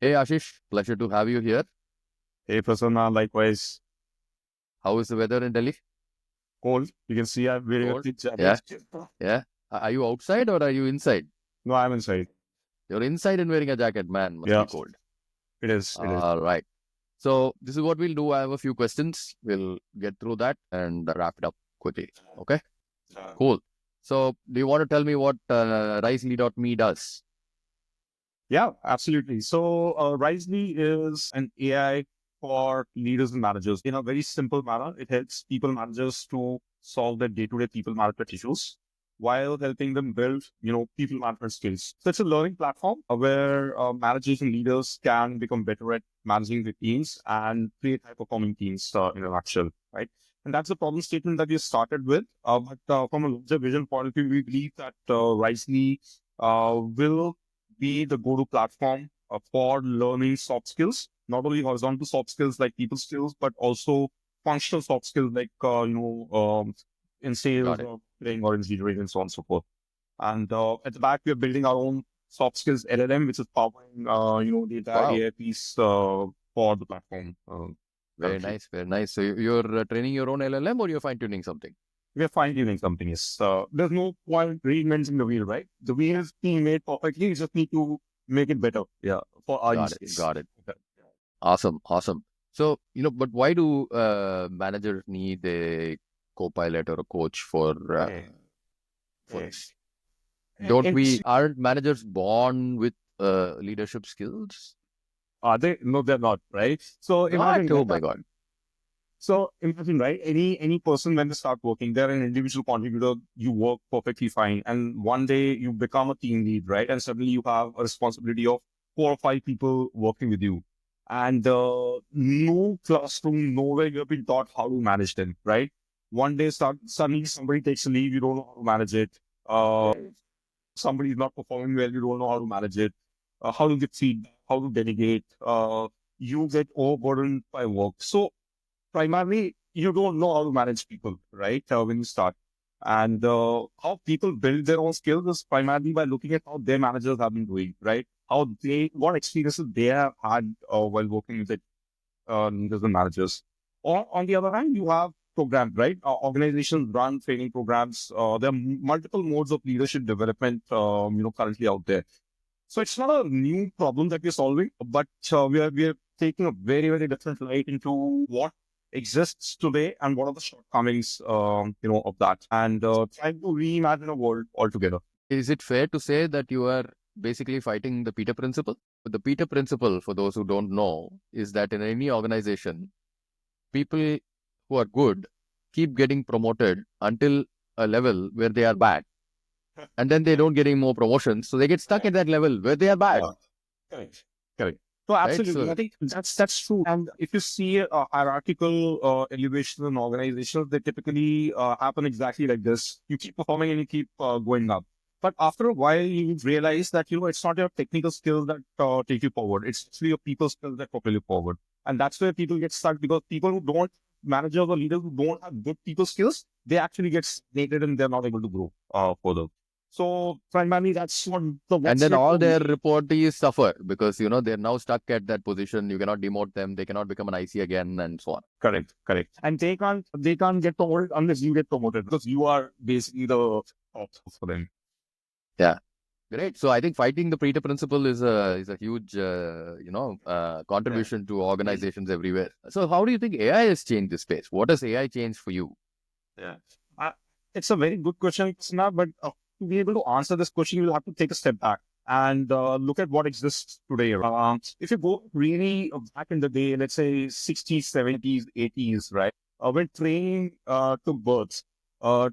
Hey Ashish, pleasure to have you here. Hey Prasanna, likewise. How is the weather in Delhi? Cold. You can see I'm wearing a Cold? thick Yeah, jacket. yeah. Are you outside or are you inside? No, I'm inside. You're inside and wearing a jacket, man. Must Yeah, be cold. it is. It is. All right. So this is what we'll do. I have a few questions. We'll get through that and wrap it up quickly. Okay. Cool. So do you want to tell me what Risely.me does? Yeah, absolutely. So Risely is an AI for leaders and managers. In a very simple manner, it helps people managers to solve their day-to-day people management issues while helping them build, people management skills. So it's a learning platform where managers and leaders can become better at managing the teams and create high-performing teams in a nutshell, right? And that's the problem statement that we started with. But from a larger vision point of view, we believe that Risely will be the go-to platform for learning soft skills, not only horizontal soft skills like people skills, but also functional soft skills like, in sales Got it. or playing or engineering and so on and so forth. And at the back, we are building our own soft skills LLM, which is powering, the entire Wow. AI piece for the platform Very currently. nice. Very nice. So you're training your own LLM or you're fine tuning something? We are fine-tuning something. Yes. There's no point reinventing the wheel, right? The wheel is being made perfectly. You just need to make it better. Yeah, for our Got use it. case. Got it. Awesome, awesome. So, but why do managers need a co-pilot or a coach Okay. for Okay. this? Don't It's we, aren't managers born with leadership skills? are they? No, they're not, right? So What? imagine Oh that. my God. So imagine, right? Any person when they start working, they're an individual contributor. You work perfectly fine, and one day you become a team lead, right? And suddenly you have a responsibility of 4 or 5 people working with you, and no classroom, nowhere you have been taught how to manage them, right? One day, suddenly somebody takes a leave, you don't know how to manage it. Somebody is not performing well, you don't know how to manage it, how to give feedback, how to delegate. You get overburdened by work. So primarily, you don't know how to manage people, right? When you start. And how people build their own skills is primarily by looking at how their managers have been doing, right? What experiences they have had while working with it, leaders and managers. Or on the other hand, you have programs, right? Organizations run training programs. There are multiple modes of leadership development, currently out there. So it's not a new problem that we're solving, but we are taking a very very different light into what exists today and what are the shortcomings, of that, and trying to reimagine a world altogether. Is it fair to say that you are basically fighting the Peter principle? The Peter principle, for those who don't know, is that in any organization, people who are good keep getting promoted until a level where they are bad. And then they don't get any more promotions. So they get stuck at that level where they are bad. Yeah, correct. Correct. So Right? absolutely, So I think that's true. And if you see hierarchical elevation in organizations, they typically happen exactly like this. You keep performing and you keep going up. But after a while, you realize that it's not your technical skills that take you forward. It's actually your people skills that propel you forward. And that's where people get stuck because people who don't managers or leaders who don't have good people skills, they actually get stagnated and they're not able to grow further. So primarily, that's what the and what's then led all to their me. reportees suffer because they're now stuck at that position. You cannot demote them. They cannot become an IC again, and so on. Correct, correct. And they can't get promoted unless you get promoted because you are basically the top for them. Yeah, great. So I think fighting the Pareto principle is a huge Yeah. contribution to organizations everywhere. So how do you think AI has changed this space? What has AI changed for you? Yeah. Uh, it's a very good question, Krishna, but to be able to answer this question, you'll have to take a step back and look at what exists today. If you go really back in the day, let's say 60s, 70s, 80s, right? When training took birth,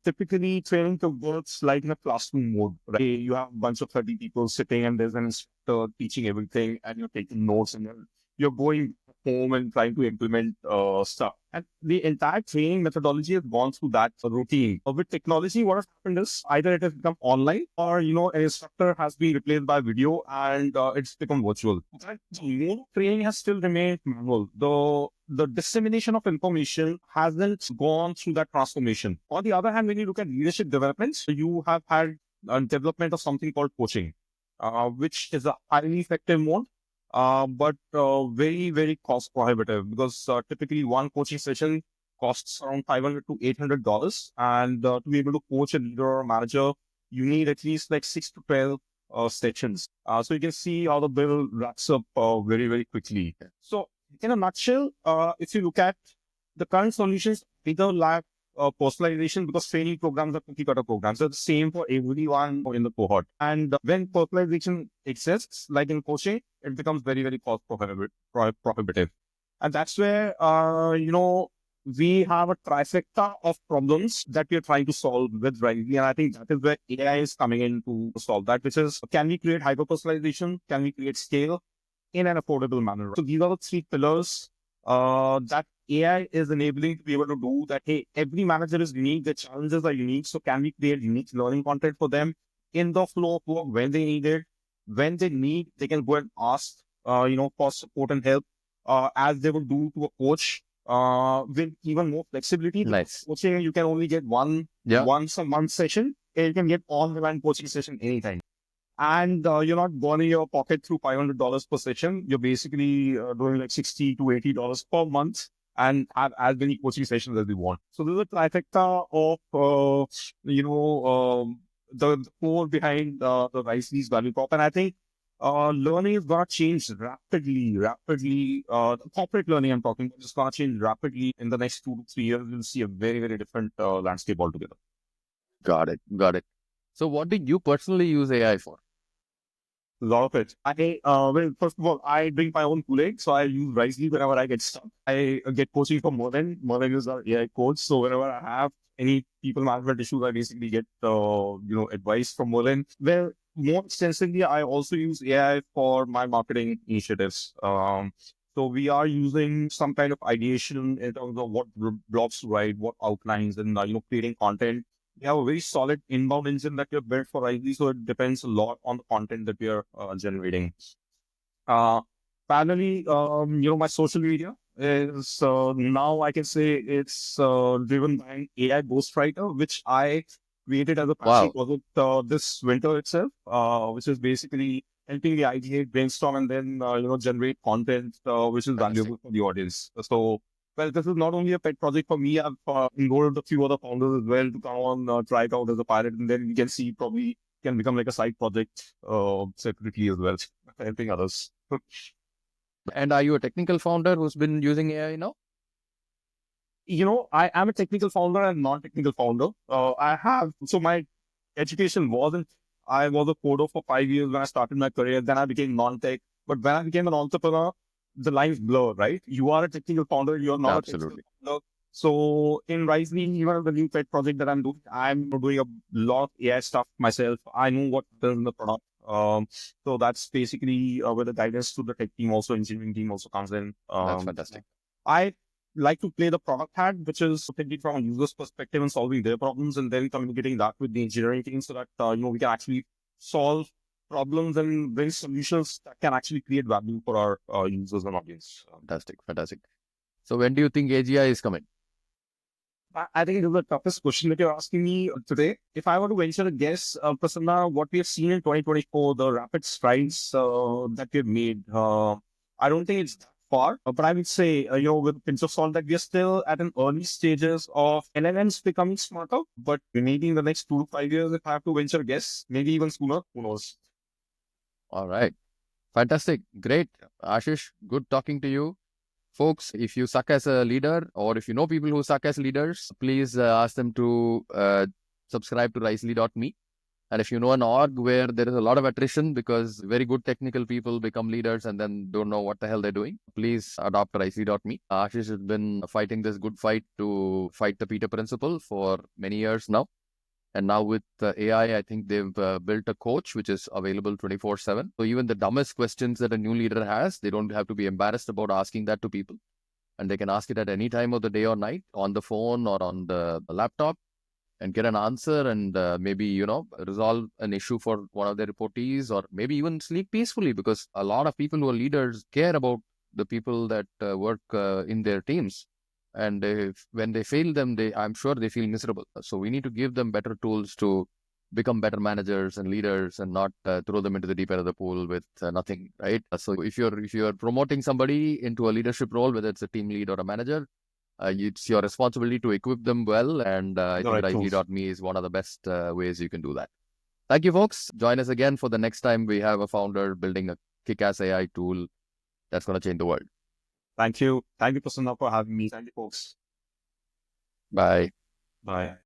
typically training took birth like in a classroom mode, right? You have a bunch of 30 people sitting and there's an instructor teaching everything and you're taking notes and you're going home and trying to implement stuff. And the entire training methodology has gone through that routine. With technology, what has happened is either it has become online or, an instructor has been replaced by video and it's become virtual. But the mode of training has still remained manual. The dissemination of information hasn't gone through that transformation. On the other hand, when you look at leadership developments, you have had development of something called coaching, which is a highly effective mode but very, very cost prohibitive because typically one coaching session costs around $500 to $800. And to be able to coach a leader or manager, you need at least like 6 to 12 sessions. So you can see how the bill racks up very, very quickly. So in a nutshell, if you look at the current solutions, either lack personalization because training programs are cookie cutter programs. They're the same for everyone in the cohort. And when personalization exists, like in coaching, it becomes very, very cost prohibitive. And that's where, we have a trifecta of problems that we are trying to solve with Riley. And I think that is where AI is coming in to solve that, which is, can we create hyper personalization? Can we create scale in an affordable manner? So these are the three pillars that AI is enabling to be able to do that. Hey, every manager is unique. The challenges are unique. So can we create unique learning content for them in the flow of work when they need it? When they need, they can go and ask, for support and help, as they would do to a coach, with even more flexibility. Nice. Coaching, you can only get once a month session. And you can get on-demand coaching session anytime. And you're not burning your pocket through $500 per session. You're basically doing like $60 to $80 per month and have as many coaching sessions as you want. So there's a trifecta of, the core behind the Wisely's value prop. And I think learning is going to change rapidly. The corporate learning I'm talking about is going to change rapidly in the next 2 to 3 years. You'll see a very, very different landscape altogether. Got it. So what do you personally use AI for? A lot of it. Well, first of all, I drink my own Kool-Aid, so I use Wisely whenever I get stuck. I get coaching from Merlin. Merlin is our AI coach, so whenever I have any people management issues, I basically get advice from Merlin. Well, more extensively, I also use AI for my marketing initiatives. So we are using some kind of ideation in terms of what blogs to write, what outlines, and creating content. We have a very solid inbound engine that we have built for Riley, so it depends a lot on the content that we are generating. Parallelly, my social media is now I can say it's driven by an AI ghostwriter, which I created as a passion project this winter itself, which is basically helping me ideate, brainstorm, and then generate content which is valuable for the audience. So. Well, this is not only a pet project for me. I've enrolled a few other founders as well to come on, try it out as a pilot, and then we can see probably can become like a side project separately as well, helping others. And are you a technical founder who's been using AI now? I am a technical founder and non-technical founder. So my education wasn't, I was a coder for 5 years when I started my career. Then I became non-tech. But when I became an entrepreneur, the lines blur, right? You are a technical founder, you're not a technical founder. So in Wisely, even the new pet project that I'm doing a lot of AI stuff myself. I know what is in the product. So that's basically where the guidance to the tech team, also engineering team also comes in. That's fantastic. I like to play the product hat, which is thinking from a user's perspective and solving their problems, and then communicating that with the engineering team so that we can actually solve problems and bring solutions that can actually create value for our users and audience. Fantastic. So when do you think AGI is coming? I think it is the toughest question that you're asking me today. If I were to venture a guess, Prasanna, what we have seen in 2024, the rapid strides that we've made, I don't think it's that far, but I would say, with a pinch of salt, that we are still at an early stages of LLMs becoming smarter, but maybe in the next 2 to 5 years, if I have to venture a guess, maybe even sooner, who knows? All right. Fantastic. Great. Ashish, good talking to you. Folks, if you suck as a leader or if you know people who suck as leaders, please ask them to subscribe to Risely.me. And if you know an org where there is a lot of attrition because very good technical people become leaders and then don't know what the hell they're doing, please adopt Risely.me. Ashish has been fighting this good fight to fight the Peter Principle for many years now. And now with AI, I think they've built a coach which is available 24/7. So even the dumbest questions that a new leader has, they don't have to be embarrassed about asking that to people. And they can ask it at any time of the day or night on the phone or on the laptop and get an answer and maybe, resolve an issue for one of their reportees or maybe even sleep peacefully because a lot of people who are leaders care about the people that work in their teams. And when they fail them, I'm sure they feel miserable. So we need to give them better tools to become better managers and leaders and not throw them into the deep end of the pool with nothing, right? So if you're promoting somebody into a leadership role, whether it's a team lead or a manager, it's your responsibility to equip them well. And I think right tools. Rightly.me is one of the best ways you can do that. Thank you, folks. Join us again for the next time we have a founder building a kick-ass AI tool that's going to change the world. Thank you. Thank you, Prasanna, for having me. Thank you, folks. Bye. Bye.